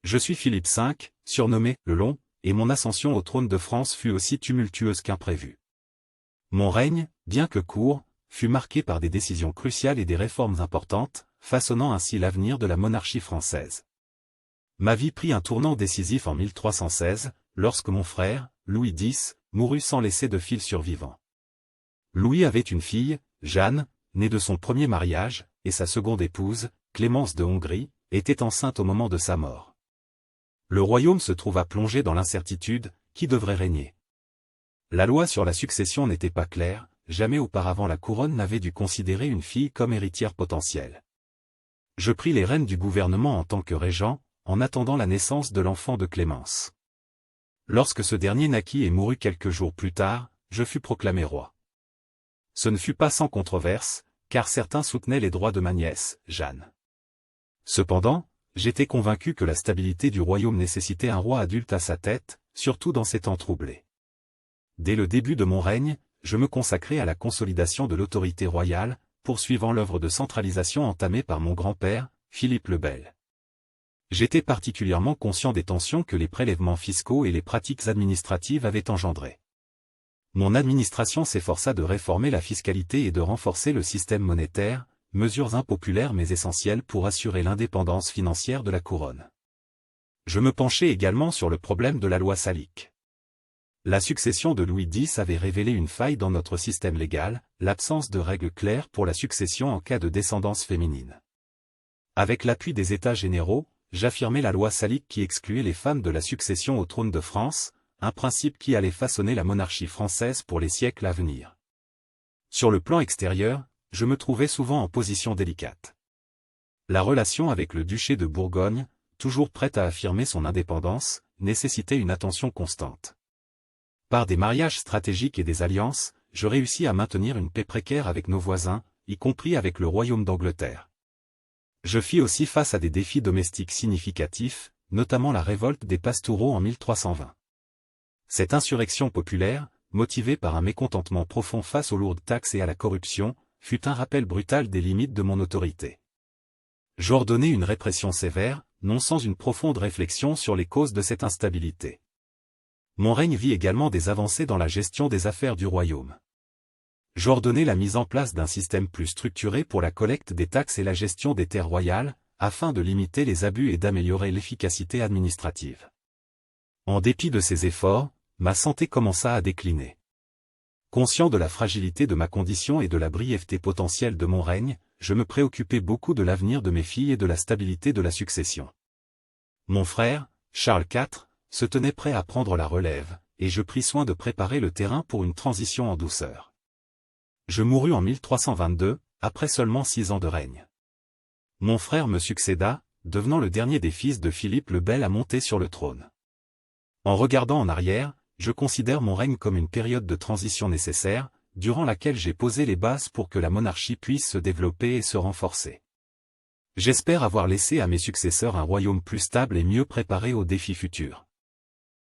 Je suis Philippe V, surnommé « le Long », et mon ascension au trône de France fut aussi tumultueuse qu'imprévue. Mon règne, bien que court, fut marqué par des décisions cruciales et des réformes importantes, façonnant ainsi l'avenir de la monarchie française. Ma vie prit un tournant décisif en 1316, lorsque mon frère, Louis X, mourut sans laisser de fils survivant. Louis avait une fille, Jeanne, née de son premier mariage, et sa seconde épouse, Clémence de Hongrie, était enceinte au moment de sa mort. Le royaume se trouva plongé dans l'incertitude, qui devrait régner. La loi sur la succession n'était pas claire, jamais auparavant la couronne n'avait dû considérer une fille comme héritière potentielle. Je pris les rênes du gouvernement en tant que régent, en attendant la naissance de l'enfant de Clémence. Lorsque ce dernier naquit et mourut quelques jours plus tard, je fus proclamé roi. Ce ne fut pas sans controverse, car certains soutenaient les droits de ma nièce, Jeanne. Cependant, j'étais convaincu que la stabilité du royaume nécessitait un roi adulte à sa tête, surtout dans ces temps troublés. Dès le début de mon règne, je me consacrai à la consolidation de l'autorité royale, poursuivant l'œuvre de centralisation entamée par mon grand-père, Philippe le Bel. J'étais particulièrement conscient des tensions que les prélèvements fiscaux et les pratiques administratives avaient engendrées. Mon administration s'efforça de réformer la fiscalité et de renforcer le système monétaire, mesures impopulaires mais essentielles pour assurer l'indépendance financière de la couronne. Je me penchai également sur le problème de la loi salique. La succession de Louis X avait révélé une faille dans notre système légal, l'absence de règles claires pour la succession en cas de descendance féminine. Avec l'appui des États généraux, j'affirmai la loi salique qui excluait les femmes de la succession au trône de France, un principe qui allait façonner la monarchie française pour les siècles à venir. Sur le plan extérieur, je me trouvais souvent en position délicate. La relation avec le duché de Bourgogne, toujours prête à affirmer son indépendance, nécessitait une attention constante. Par des mariages stratégiques et des alliances, je réussis à maintenir une paix précaire avec nos voisins, y compris avec le royaume d'Angleterre. Je fis aussi face à des défis domestiques significatifs, notamment la révolte des Pastoureaux en 1320. Cette insurrection populaire, motivée par un mécontentement profond face aux lourdes taxes et à la corruption, fut un rappel brutal des limites de mon autorité. J'ordonnai une répression sévère, non sans une profonde réflexion sur les causes de cette instabilité. Mon règne vit également des avancées dans la gestion des affaires du royaume. J'ordonnai la mise en place d'un système plus structuré pour la collecte des taxes et la gestion des terres royales, afin de limiter les abus et d'améliorer l'efficacité administrative. En dépit de ces efforts, ma santé commença à décliner. Conscient de la fragilité de ma condition et de la brièveté potentielle de mon règne, je me préoccupais beaucoup de l'avenir de mes filles et de la stabilité de la succession. Mon frère, Charles IV, se tenait prêt à prendre la relève, et je pris soin de préparer le terrain pour une transition en douceur. Je mourus en 1322, après seulement 6 ans de règne. Mon frère me succéda, devenant le dernier des fils de Philippe le Bel à monter sur le trône. En regardant en arrière, je considère mon règne comme une période de transition nécessaire, durant laquelle j'ai posé les bases pour que la monarchie puisse se développer et se renforcer. J'espère avoir laissé à mes successeurs un royaume plus stable et mieux préparé aux défis futurs.